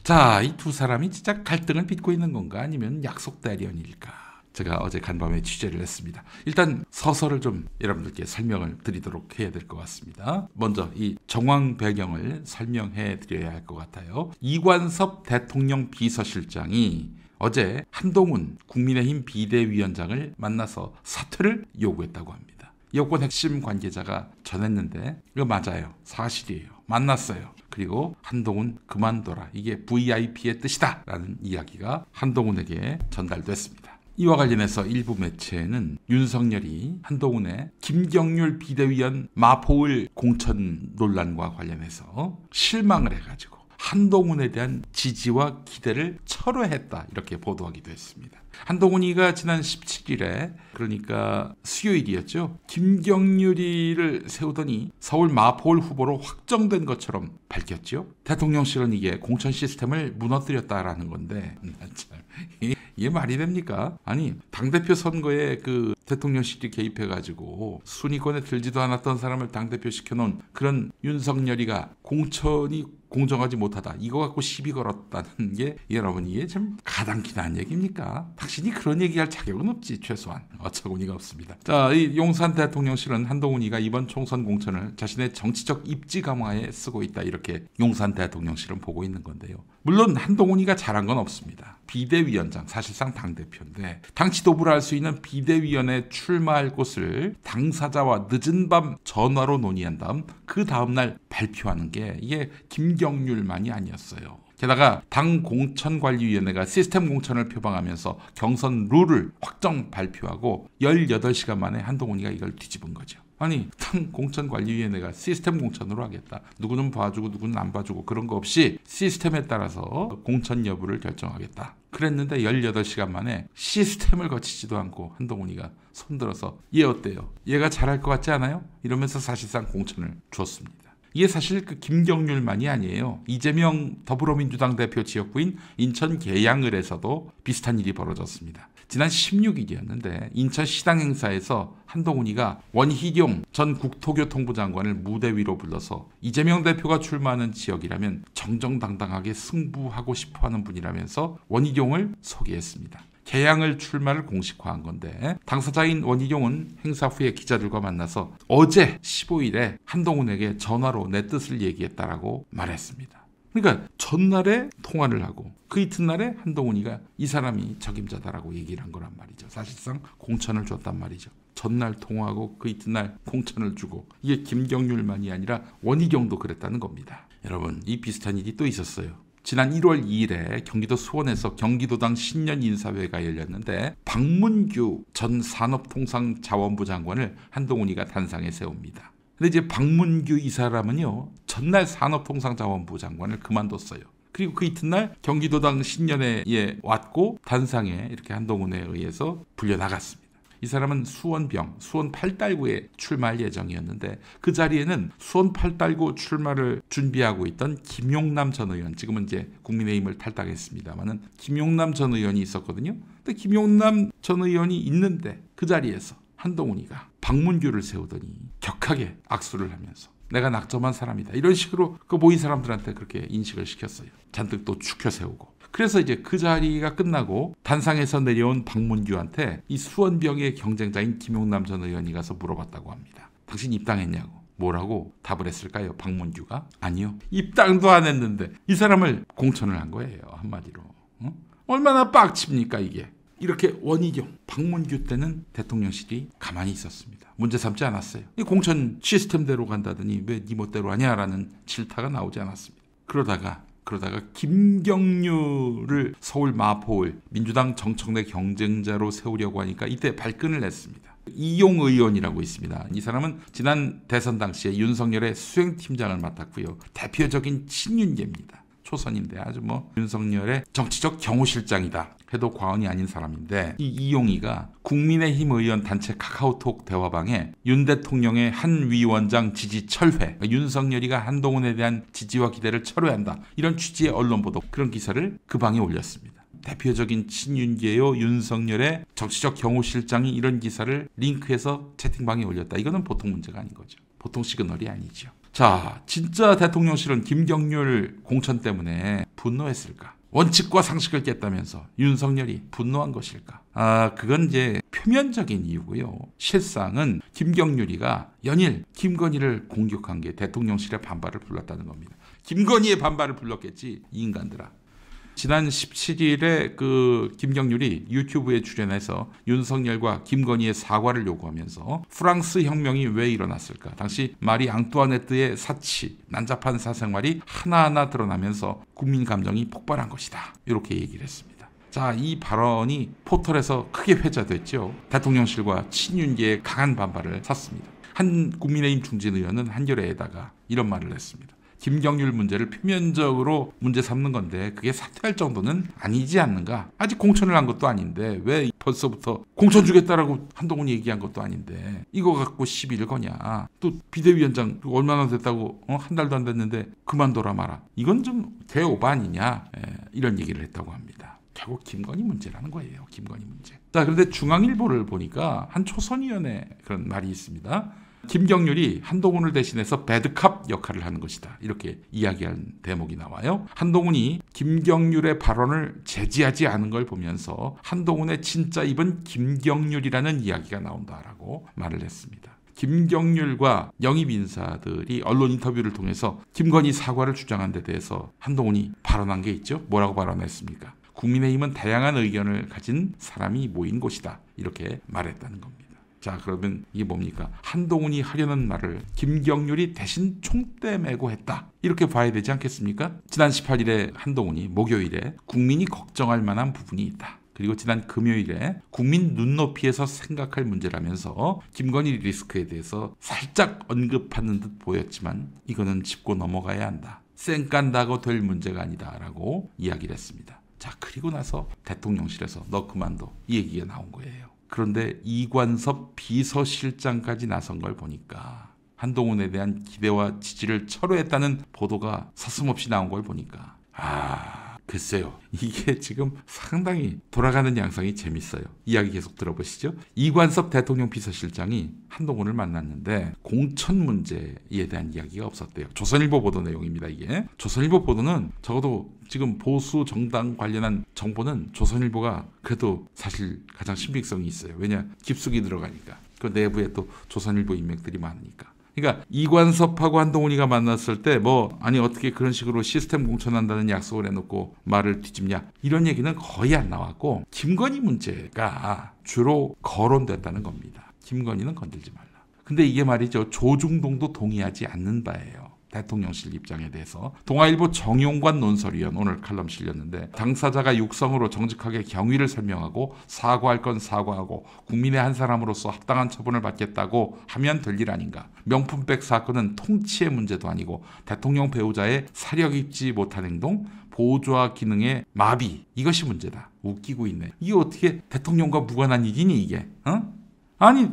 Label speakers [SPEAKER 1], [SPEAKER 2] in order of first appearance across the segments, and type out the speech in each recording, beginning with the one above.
[SPEAKER 1] 자, 이 두 사람이 진짜 갈등을 빚고 있는 건가 아니면 약속 대련일까? 제가 어제 간밤에 취재를 했습니다. 일단 서서를 좀 여러분들께 설명을 드리도록 해야 될 것 같습니다. 먼저 이 정황 배경을 설명해 드려야 할 것 같아요. 이관섭 대통령 비서실장이 어제 한동훈 국민의힘 비대위원장을 만나서 사퇴를 요구했다고 합니다. 여권 핵심 관계자가 전했는데 이거 맞아요. 사실이에요. 만났어요. 그리고 한동훈 그만둬라. 이게 VIP의 뜻이다. 라는 이야기가 한동훈에게 전달됐습니다. 이와 관련해서 일부 매체는 윤석열이 한동훈의 김경률 비대위원 마포을 공천 논란과 관련해서 실망을 해가지고 한동훈에 대한 지지와 기대를 철회했다. 이렇게 보도하기도 했습니다. 한동훈이가 지난 17일에 그러니까 수요일이었죠. 김경률이를 세우더니 서울 마포을 후보로 확정된 것처럼 밝혔죠. 대통령실은 이게 공천 시스템을 무너뜨렸다라는 건데 참, 이게 말이 됩니까? 아니 당대표 선거에 그 대통령실이 개입해가지고 순위권에 들지도 않았던 사람을 당대표 시켜놓은 그런 윤석열이가 공천이 공정하지 못하다. 이거 갖고 시비 걸었다는 게 여러분 이게 참 가당키나한 얘기입니까? 당신이 그런 얘기할 자격은 없지. 최소한 어처구니가 없습니다. 자, 이 용산 대통령실은 한동훈이가 이번 총선 공천을 자신의 정치적 입지 강화에 쓰고 있다. 이렇게 용산 대통령실은 보고 있는 건데요. 물론 한동훈이가 잘한 건 없습니다. 비대위원장, 사실상 당대표인데 당 지도부를 할 수 있는 비대위원회 출마할 곳을 당사자와 늦은 밤 전화로 논의한 다음 그 다음날 발표하는 게 이게 김경률만이 아니었어요. 게다가 당 공천관리위원회가 시스템 공천을 표방하면서 경선 룰을 확정 발표하고 18시간 만에 한동훈이가 이걸 뒤집은 거죠. 아니 당 공천관리위원회가 시스템 공천으로 하겠다. 누구는 봐주고 누구는 안 봐주고 그런 거 없이 시스템에 따라서 공천 여부를 결정하겠다. 그랬는데 18시간 만에 시스템을 거치지도 않고 한동훈이가 손들어서 얘 어때요? 얘가 잘할 것 같지 않아요? 이러면서 사실상 공천을 줬습니다. 이게 사실 그 김경률만이 아니에요. 이재명 더불어민주당 대표 지역구인 인천 계양을에서도 비슷한 일이 벌어졌습니다. 지난 16일이었는데 인천 시당 행사에서 한동훈이가 원희룡 전 국토교통부 장관을 무대 위로 불러서 이재명 대표가 출마하는 지역이라면 정정당당하게 승부하고 싶어하는 분이라면서 원희룡을 소개했습니다. 계양을 출마를 공식화한 건데 당사자인 원희룡은 행사 후에 기자들과 만나서 어제 15일에 한동훈에게 전화로 내 뜻을 얘기했다라고 말했습니다. 그러니까 전날에 통화를 하고 그 이튿날에 한동훈이가 이 사람이 적임자다라고 얘기를 한 거란 말이죠. 사실상 공천을 줬단 말이죠. 전날 통화하고 그 이튿날 공천을 주고 이게 김경률만이 아니라 원희룡도 그랬다는 겁니다. 여러분 이 비슷한 일이 또 있었어요. 지난 1월 2일에 경기도 수원에서 경기도당 신년 인사회가 열렸는데 박문규 전 산업통상자원부 장관을 한동훈이가 단상에 세웁니다. 근데 이제 박문규 이 사람은요 전날 산업통상자원부 장관을 그만뒀어요. 그리고 그 이튿날 경기도당 신년회에 왔고 단상에 이렇게 한동훈에 의해서 불려나갔습니다. 이 사람은 수원병, 수원 8달구에 출마할 예정이었는데 그 자리에는 수원 8달구 출마를 준비하고 있던 김용남 전 의원, 지금은 이제 국민의힘을 탈당했습니다만은 김용남 전 의원이 있었거든요. 근데 김용남 전 의원이 있는데 그 자리에서 한동훈이가 박문규를 세우더니 격하게 악수를 하면서 내가 낙점한 사람이다. 이런 식으로 그 모인 사람들한테 그렇게 인식을 시켰어요. 잔뜩 또 축혀 세우고. 그래서 이제 그 자리가 끝나고 단상에서 내려온 박문규한테 이 수원병의 경쟁자인 김용남 전 의원이 가서 물어봤다고 합니다. 당신 입당했냐고. 뭐라고 답을 했을까요? 박문규가? 아니요. 입당도 안 했는데 이 사람을 공천을 한 거예요. 한마디로. 얼마나 빡칩니까 이게. 이렇게 원희룡, 박문규 때는 대통령실이 가만히 있었습니다. 문제 삼지 않았어요. 이 공천 시스템대로 간다더니 왜 네 멋대로 하냐라는 질타가 나오지 않았습니다. 그러다가 김경률을 서울 마포을 민주당 정청래 경쟁자로 세우려고 하니까 이때 발끈을 냈습니다. 이용 의원이라고 있습니다. 이 사람은 지난 대선 당시에 윤석열의 수행팀장을 맡았고요. 대표적인 친윤계입니다. 초선인데 아주 윤석열의 정치적 경호실장이다 해도 과언이 아닌 사람인데 이 이용희가 국민의힘 의원 단체 카카오톡 대화방에 윤 대통령의 한 위원장 지지 철회, 윤석열이가 한동훈에 대한 지지와 기대를 철회한다 이런 취지의 언론 보도 그런 기사를 그 방에 올렸습니다. 대표적인 친윤계요 윤석열의 정치적 경호실장이 이런 기사를 링크해서 채팅방에 올렸다. 이거는 보통 문제가 아닌 거죠. 보통 시그널이 아니죠. 자, 진짜 대통령실은 김경률 공천 때문에 분노했을까? 원칙과 상식을 깼다면서 윤석열이 분노한 것일까? 그건 이제 표면적인 이유고요. 실상은 김경률이가 연일 김건희를 공격한 게 대통령실의 반발을 불렀다는 겁니다. 김건희의 반발을 불렀겠지, 이 인간들아. 지난 17일에 그 김경률이 유튜브에 출연해서 윤석열과 김건희의 사과를 요구하면서 프랑스 혁명이 왜 일어났을까? 당시 마리 앙뚜아네트의 사치, 난잡한 사생활이 하나하나 드러나면서 국민 감정이 폭발한 것이다. 이렇게 얘기를 했습니다. 자, 이 발언이 포털에서 크게 회자됐죠. 대통령실과 친윤계의 강한 반발을 샀습니다. 한 국민의힘 중진 의원은 한겨레에다가 이런 말을 했습니다. 김경률 문제를 표면적으로 문제 삼는 건데 그게 사퇴할 정도는 아니지 않는가? 아직 공천을 한 것도 아닌데 왜 벌써부터 공천 주겠다라고 한동훈이 얘기한 것도 아닌데 이거 갖고 시비를 거냐? 또 비대위원장 얼마나 됐다고 한 달도 안 됐는데 그만둬라 마라. 이건 좀 대오바 아니냐? 이런 얘기를 했다고 합니다. 결국 김건희 문제라는 거예요. 김건희 문제. 자, 그런데 중앙일보를 보니까 한 초선위원회 그런 말이 있습니다. 김경률이 한동훈을 대신해서 배드캅 역할을 하는 것이다. 이렇게 이야기한 대목이 나와요. 한동훈이 김경률의 발언을 제지하지 않은 걸 보면서 한동훈의 진짜 입은 김경률이라는 이야기가 나온다라고 말을 했습니다. 김경률과 영입 인사들이 언론 인터뷰를 통해서 김건희 사과를 주장한 데 대해서 한동훈이 발언한 게 있죠. 뭐라고 발언했습니까? 국민의힘은 다양한 의견을 가진 사람이 모인 곳이다. 이렇게 말했다는 겁니다. 자, 그러면 이게 뭡니까? 한동훈이 하려는 말을 김경률이 대신 총대 메고 했다. 이렇게 봐야 되지 않겠습니까? 지난 18일에 한동훈이 목요일에 국민이 걱정할 만한 부분이 있다. 그리고 지난 금요일에 국민 눈높이에서 생각할 문제라면서 김건희 리스크에 대해서 살짝 언급하는 듯 보였지만 이거는 짚고 넘어가야 한다. 쌩깐다고 될 문제가 아니다라고 이야기를 했습니다. 자, 그리고 나서 대통령실에서 너 그만둬. 이 얘기가 나온 거예요. 그런데 이관섭 비서실장까지 나선 걸 보니까 한동훈에 대한 기대와 지지를 철회했다는 보도가 서슴없이 나온 걸 보니까 글쎄요. 이게 지금 상당히 돌아가는 양상이 재밌어요. 이야기 계속 들어보시죠. 이관섭 대통령 비서실장이 한동훈을 만났는데 공천 문제에 대한 이야기가 없었대요. 조선일보 보도 내용입니다. 이게. 조선일보 보도는 적어도 지금 보수 정당 관련한 정보는 조선일보가 그래도 사실 가장 신빙성이 있어요. 왜냐? 깊숙이 들어가니까. 그 내부에 또 조선일보 인맥들이 많으니까. 그러니까 이관섭하고 한동훈이가 만났을 때 아니 어떻게 그런 식으로 시스템 공천한다는 약속을 해놓고 말을 뒤집냐 이런 얘기는 거의 안 나왔고 김건희 문제가 주로 거론됐다는 겁니다. 김건희는 건들지 말라. 근데 이게 말이죠. 조중동도 동의하지 않는 바예요. 대통령실 입장에 대해서. 동아일보 정용관 논설위원 오늘 칼럼 실렸는데 당사자가 육성으로 정직하게 경위를 설명하고 사과할 건 사과하고 국민의 한 사람으로서 합당한 처분을 받겠다고 하면 될 일 아닌가. 명품백 사건은 통치의 문제도 아니고 대통령 배우자의 사력 입지 못한 행동, 보조와 기능의 마비 이것이 문제다. 웃기고 있네. 이게 어떻게 대통령과 무관한 일이니 이게? 아니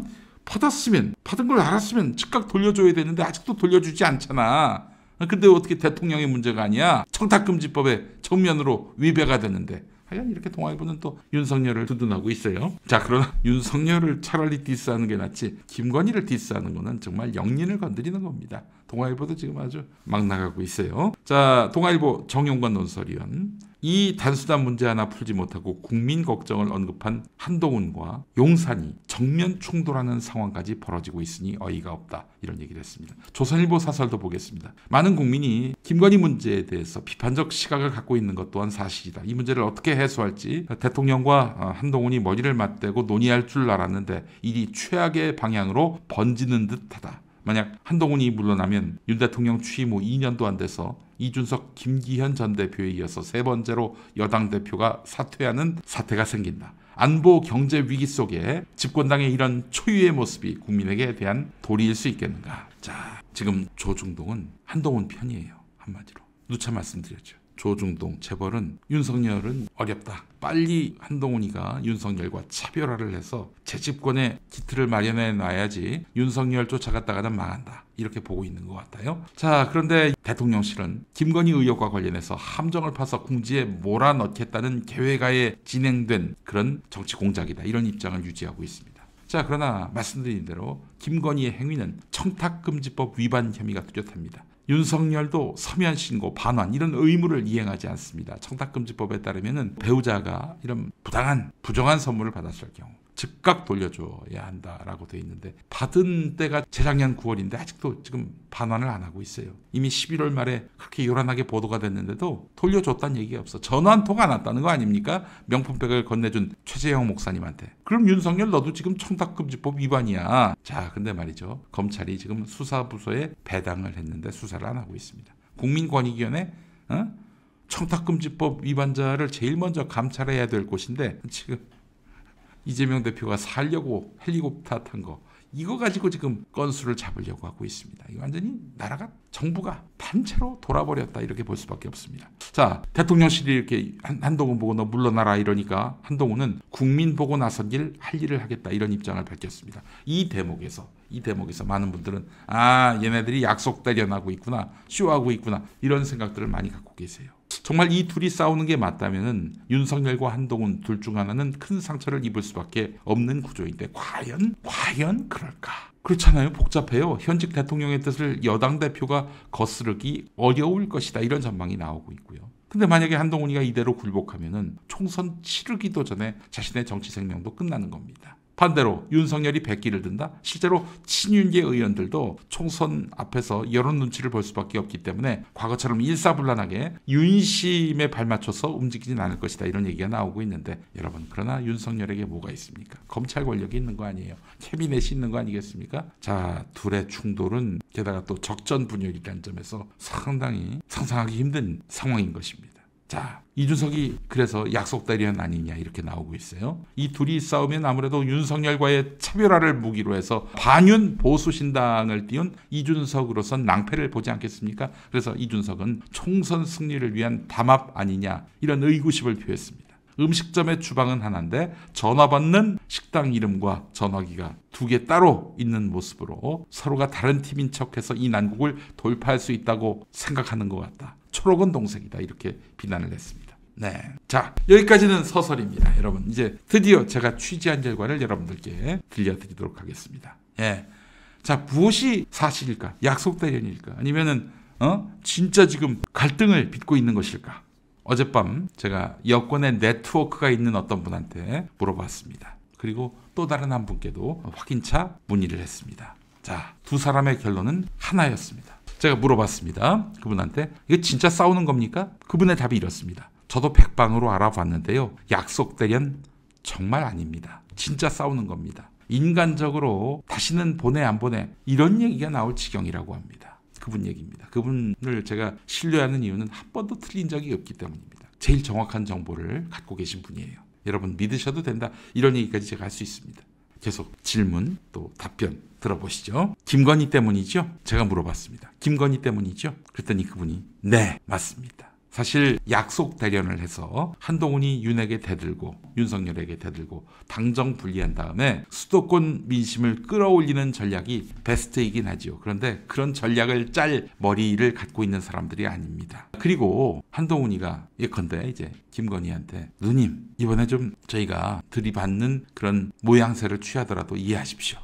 [SPEAKER 1] 받은 걸 알았으면 즉각 돌려줘야 되는데 아직도 돌려주지 않잖아. 근데 어떻게 대통령의 문제가 아니야? 청탁금지법에 정면으로 위배가 되는데. 하여간 이렇게 동아일보는 또 윤석열을 두둔하고 있어요. 자, 그러나 윤석열을 차라리 디스하는 게 낫지 김건희를 디스하는 거는 정말 영린을 건드리는 겁니다. 동아일보도 지금 아주 막 나가고 있어요. 자, 동아일보 정용관 논설위원. 이 단순한 문제 하나 풀지 못하고 국민 걱정을 언급한 한동훈과 용산이 정면 충돌하는 상황까지 벌어지고 있으니 어이가 없다. 이런 얘기를 했습니다. 조선일보 사설도 보겠습니다. 많은 국민이 김건희 문제에 대해서 비판적 시각을 갖고 있는 것 또한 사실이다. 이 문제를 어떻게 해소할지 대통령과 한동훈이 머리를 맞대고 논의할 줄 알았는데 일이 최악의 방향으로 번지는 듯하다. 만약 한동훈이 물러나면 윤 대통령 취임 후 2년도 안 돼서 이준석, 김기현 전 대표에 이어서 세 번째로 여당 대표가 사퇴하는 사태가 생긴다. 안보 경제 위기 속에 집권당의 이런 초유의 모습이 국민에게 대한 도리일 수 있겠는가. 자, 지금 조중동은 한동훈 편이에요. 한마디로. 누차 말씀드렸죠. 조중동 재벌은 윤석열은 어렵다. 빨리 한동훈이가 윤석열과 차별화를 해서 재집권의 기틀을 마련해 놔야지 윤석열 쫓아갔다가는 망한다. 이렇게 보고 있는 것 같아요. 자, 그런데 대통령실은 김건희 의혹과 관련해서 함정을 파서 궁지에 몰아넣겠다는 계획하에 진행된 그런 정치 공작이다. 이런 입장을 유지하고 있습니다. 자, 그러나 말씀드린 대로 김건희의 행위는 청탁금지법 위반 혐의가 뚜렷합니다. 윤석열도 서면 신고, 반환 이런 의무를 이행하지 않습니다. 청탁금지법에 따르면 배우자가 이런 부정한 선물을 받았을 경우 즉각 돌려줘야 한다라고 되어 있는데 받은 때가 재작년 9월인데 아직도 지금 반환을 안 하고 있어요. 이미 11월 말에 그렇게 요란하게 보도가 됐는데도 돌려줬다는 얘기가 없어. 전화 한 통 안 왔다는 거 아닙니까? 명품백을 건네준 최재형 목사님한테. 그럼 윤석열 너도 지금 청탁금지법 위반이야. 자, 근데 말이죠. 검찰이 지금 수사부서에 배당을 했는데 수사를 안 하고 있습니다. 국민권익위원회 청탁금지법 위반자를 제일 먼저 감찰해야 될 곳인데 지금 이재명 대표가 살려고 헬리콥터 탄 거 이거 가지고 지금 건수를 잡으려고 하고 있습니다. 이거 완전히 나라가 정부가 판채로 돌아버렸다 이렇게 볼 수밖에 없습니다. 자, 대통령실이 이렇게 한동훈 보고 너 물러나라 이러니까 한동훈은 국민 보고 나선 일 할 일을 하겠다 이런 입장을 밝혔습니다. 이 대목에서 많은 분들은 얘네들이 약속 대련하고 있구나, 쇼하고 있구나 이런 생각들을 많이 갖고 계세요. 정말 이 둘이 싸우는 게 맞다면은 윤석열과 한동훈 둘 중 하나는 큰 상처를 입을 수밖에 없는 구조인데 과연 그럴까? 그렇잖아요. 복잡해요. 현직 대통령의 뜻을 여당 대표가 거스르기 어려울 것이다 이런 전망이 나오고 있고요. 근데 만약에 한동훈이가 이대로 굴복하면은 총선 치르기도 전에 자신의 정치 생명도 끝나는 겁니다. 반대로 윤석열이 백기를 든다? 실제로 친윤계 의원들도 총선 앞에서 여론 눈치를 볼 수밖에 없기 때문에 과거처럼 일사불란하게 윤심에 발맞춰서 움직이진 않을 것이다 이런 얘기가 나오고 있는데 여러분 그러나 윤석열에게 뭐가 있습니까? 검찰 권력이 있는 거 아니에요. 캐비넷이 있는 거 아니겠습니까? 자, 둘의 충돌은 게다가 또 적전 분열이라는 점에서 상당히 상상하기 힘든 상황인 것입니다. 자, 이준석이 그래서 약속 대련 아니냐 이렇게 나오고 있어요. 이 둘이 싸우면 아무래도 윤석열과의 차별화를 무기로 해서 반윤 보수신당을 띄운 이준석으로선 낭패를 보지 않겠습니까? 그래서 이준석은 총선 승리를 위한 담합 아니냐 이런 의구심을 표했습니다. 음식점의 주방은 하나인데 전화 받는 식당 이름과 전화기가 두 개 따로 있는 모습으로 서로가 다른 팀인 척해서 이 난국을 돌파할 수 있다고 생각하는 것 같다. 초록은 동색이다 이렇게 비난을 했습니다. 네, 자 여기까지는 서설입니다. 여러분 이제 드디어 제가 취재한 결과를 여러분들께 들려드리도록 하겠습니다. 예, 자 무엇이 사실일까? 약속 대련일까? 아니면은 진짜 지금 갈등을 빚고 있는 것일까? 어젯밤 제가 여권의 네트워크가 있는 어떤 분한테 물어봤습니다. 그리고 또 다른 한 분께도 확인차 문의를 했습니다. 자, 두 사람의 결론은 하나였습니다. 제가 물어봤습니다. 그분한테 이거 진짜 싸우는 겁니까? 그분의 답이 이렇습니다. 저도 백방으로 알아봤는데요. 약속 대련 정말 아닙니다. 진짜 싸우는 겁니다. 인간적으로 다시는 보내 안 보내 이런 얘기가 나올 지경이라고 합니다. 그분 얘기입니다. 그분을 제가 신뢰하는 이유는 한 번도 틀린 적이 없기 때문입니다. 제일 정확한 정보를 갖고 계신 분이에요. 여러분 믿으셔도 된다. 이런 얘기까지 제가 할 수 있습니다. 계속 질문 또 답변 들어보시죠. 김건희 때문이죠? 제가 물어봤습니다. 김건희 때문이죠? 그랬더니 그분이 네 맞습니다. 사실 약속 대련을 해서 한동훈이 윤에게 대들고 윤석열에게 대들고 당정 분리한 다음에 수도권 민심을 끌어올리는 전략이 베스트이긴 하지요. 그런데 그런 전략을 짤 머리를 갖고 있는 사람들이 아닙니다. 그리고 한동훈이가 예컨대 이제 김건희한테 누님 이번에 좀 저희가 들이받는 그런 모양새를 취하더라도 이해하십시오.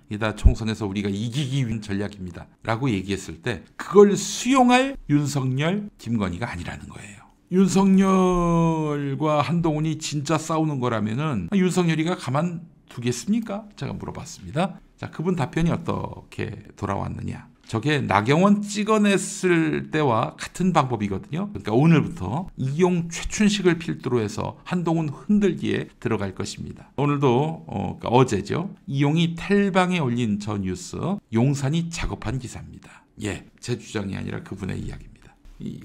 [SPEAKER 1] 이다 총선에서 우리가 이기기 위한 전략입니다. 라고 얘기했을 때 그걸 수용할 윤석열, 김건희가 아니라는 거예요. 윤석열과 한동훈이 진짜 싸우는 거라면은 윤석열이가 가만 두겠습니까? 제가 물어봤습니다. 자, 그분 답변이 어떻게 돌아왔느냐. 저게 나경원 찍어냈을 때와 같은 방법이거든요. 그러니까 오늘부터 이용 최춘식을 필두로 해서 한동훈 흔들기에 들어갈 것입니다. 오늘도 그러니까 어제죠. 이용이 텔방에 올린 저 뉴스 용산이 작업한 기사입니다. 예, 제 주장이 아니라 그분의 이야기입니다.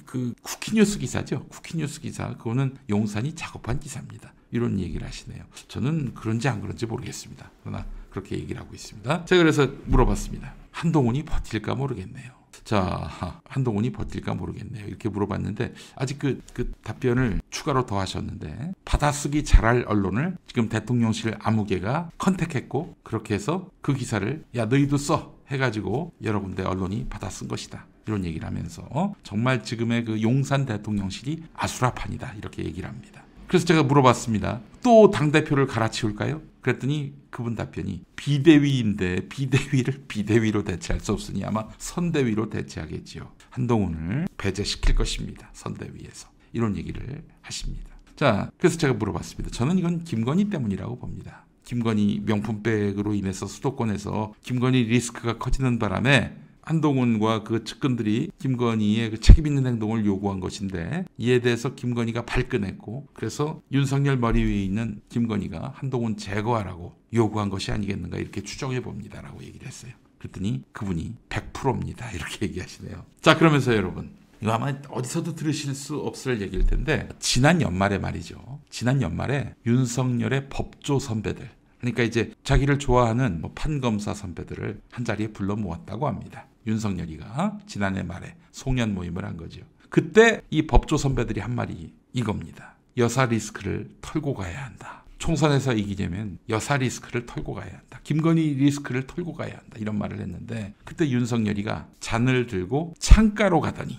[SPEAKER 1] 그 쿠키뉴스 기사죠. 쿠키뉴스 기사 그거는 용산이 작업한 기사입니다. 이런 얘기를 하시네요. 저는 그런지 안 그런지 모르겠습니다. 그러나 그렇게 얘기를 하고 있습니다. 제가 그래서 물어봤습니다. 한동훈이 버틸까 모르겠네요. 자, 한동훈이 버틸까 모르겠네요. 이렇게 물어봤는데 아직 그 답변을 추가로 더 하셨는데 받아쓰기 잘할 언론을 지금 대통령실 아무개가 컨택했고 그렇게 해서 그 기사를 야 너희도 써 해가지고 여러 군데 언론이 받아쓴 것이다. 이런 얘기를 하면서 정말 지금의 그 용산 대통령실이 아수라판이다. 이렇게 얘기를 합니다. 그래서 제가 물어봤습니다. 또 당대표를 갈아치울까요? 그랬더니 그분 답변이 비대위인데 비대위를 비대위로 대체할 수 없으니 아마 선대위로 대체하겠지요. 한동훈을 배제시킬 것입니다. 선대위에서. 이런 얘기를 하십니다. 자, 그래서 제가 물어봤습니다. 저는 이건 김건희 때문이라고 봅니다. 김건희 명품백으로 인해서 수도권에서 김건희 리스크가 커지는 바람에 한동훈과 그 측근들이 김건희의 그 책임 있는 행동을 요구한 것인데 이에 대해서 김건희가 발끈했고 그래서 윤석열 머리 위에 있는 김건희가 한동훈 제거하라고 요구한 것이 아니겠는가 이렇게 추정해 봅니다라고 얘기를 했어요. 그랬더니 그분이 100%입니다. 이렇게 얘기하시네요. 자, 그러면서 여러분 이거 아마 어디서도 들으실 수 없을 얘기일 텐데 지난 연말에 말이죠. 지난 연말에 윤석열의 법조 선배들 그러니까 이제 자기를 좋아하는 뭐 판검사 선배들을 한자리에 불러 모았다고 합니다. 윤석열이가 지난해 말에 송년 모임을 한 거죠. 그때 이 법조 선배들이 한 말이 이겁니다. 여사 리스크를 털고 가야 한다. 총선에서 이기려면 여사 리스크를 털고 가야 한다. 김건희 리스크를 털고 가야 한다. 이런 말을 했는데 그때 윤석열이가 잔을 들고 창가로 가더니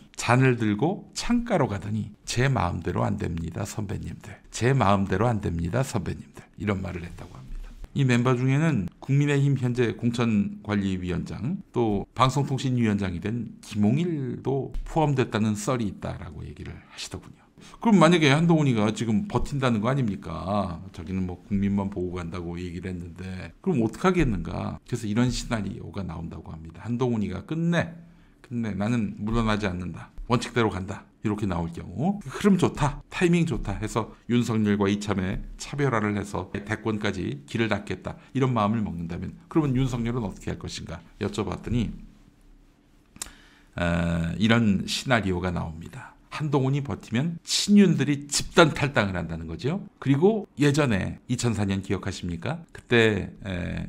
[SPEAKER 1] 제 마음대로 안 됩니다. 선배님들. 제 마음대로 안 됩니다. 선배님들. 이런 말을 했다고 합니다. 이 멤버 중에는 국민의힘 현재 공천관리위원장 또 방송통신위원장이 된 김홍일도 포함됐다는 썰이 있다라고 얘기를 하시더군요. 그럼 만약에 한동훈이가 지금 버틴다는 거 아닙니까? 자기는 뭐 국민만 보고 간다고 얘기를 했는데 그럼 어떻게 하겠는가? 그래서 이런 시나리오가 나온다고 합니다. 한동훈이가 끝내 나는 물러나지 않는다. 원칙대로 간다. 이렇게 나올 경우 흐름 좋다. 타이밍 좋다 해서 윤석열과 이참에 차별화를 해서 대권까지 길을 닫겠다. 이런 마음을 먹는다면 그러면 윤석열은 어떻게 할 것인가 여쭤봤더니 이런 시나리오가 나옵니다. 한동훈이 버티면 친윤들이 집단 탈당을 한다는 거죠. 그리고 예전에 2004년 기억하십니까? 그때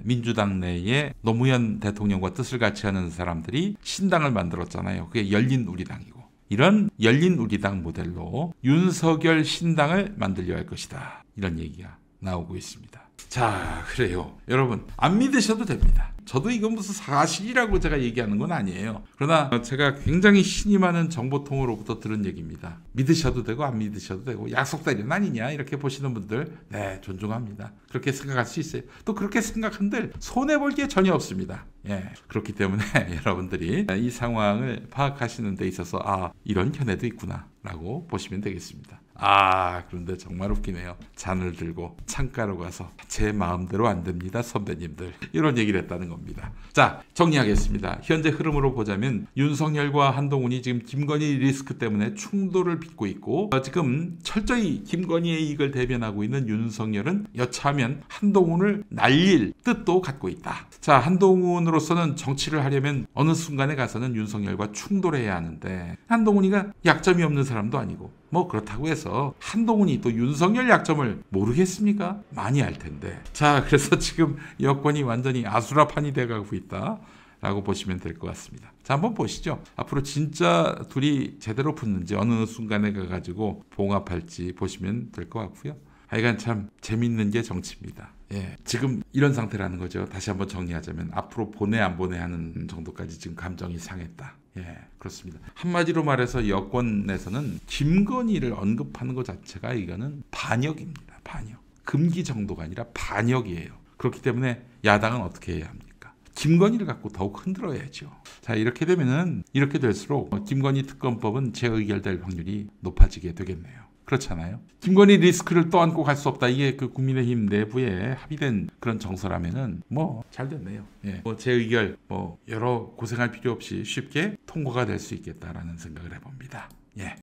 [SPEAKER 1] 민주당 내에 노무현 대통령과 뜻을 같이 하는 사람들이 신당을 만들었잖아요. 그게 열린우리당이고. 이런 열린우리당 모델로 윤석열 신당을 만들려 할 것이다. 이런 얘기가 나오고 있습니다. 자, 그래요. 여러분, 안 믿으셔도 됩니다. 저도 이건 무슨 사실이라고 제가 얘기하는 건 아니에요. 그러나 제가 굉장히 신이 많은 정보통으로부터 들은 얘기입니다. 믿으셔도 되고 안 믿으셔도 되고 약속대련 아니냐 이렇게 보시는 분들 네, 존중합니다. 그렇게 생각할 수 있어요. 또 그렇게 생각한들 손해볼 게 전혀 없습니다. 예, 그렇기 때문에 여러분들이 이 상황을 파악하시는 데 있어서 아, 이런 견해도 있구나 라고 보시면 되겠습니다. 아, 그런데 정말 웃기네요. 잔을 들고 창가로 가서 제 마음대로 안 됩니다, 선배님들. 이런 얘기를 했다는 겁니다. 자, 정리하겠습니다. 현재 흐름으로 보자면 윤석열과 한동훈이 지금 김건희 리스크 때문에 충돌을 빚고 있고 지금 철저히 김건희의 이익을 대변하고 있는 윤석열은 여차하면 한동훈을 날릴 뜻도 갖고 있다. 자, 한동훈으로서는 정치를 하려면 어느 순간에 가서는 윤석열과 충돌해야 하는데 한동훈이가 약점이 없는 사람도 아니고 뭐 그렇다고 해서 한동훈이 또 윤석열 약점을 모르겠습니까? 많이 알 텐데. 자, 그래서 지금 여권이 완전히 아수라판이 돼가고 있다 라고 보시면 될 것 같습니다. 자, 한번 보시죠. 앞으로 진짜 둘이 제대로 붙는지 어느 순간에 가가지고 봉합할지 보시면 될 것 같고요. 하여간 참 재밌는 게 정치입니다. 예, 지금 이런 상태라는 거죠. 다시 한번 정리하자면 앞으로 보내 안 보내 하는 정도까지 지금 감정이 상했다. 예, 그렇습니다. 한마디로 말해서 여권에서는 김건희를 언급하는 것 자체가 이거는 반역입니다. 반역. 금기 정도가 아니라 반역이에요. 그렇기 때문에 야당은 어떻게 해야 합니까? 김건희를 갖고 더욱 흔들어야죠. 자, 이렇게 되면은 이렇게 될수록 김건희 특검법은 재의결될 확률이 높아지게 되겠네요. 그렇잖아요. 김건희 리스크를 떠안고 갈 수 없다. 이게 그 국민의힘 내부에 합의된 그런 정서라면은 뭐 잘 됐네요. 예. 뭐 재의결 뭐 여러 고생할 필요 없이 쉽게 통과가 될 수 있겠다라는 생각을 해봅니다. 예.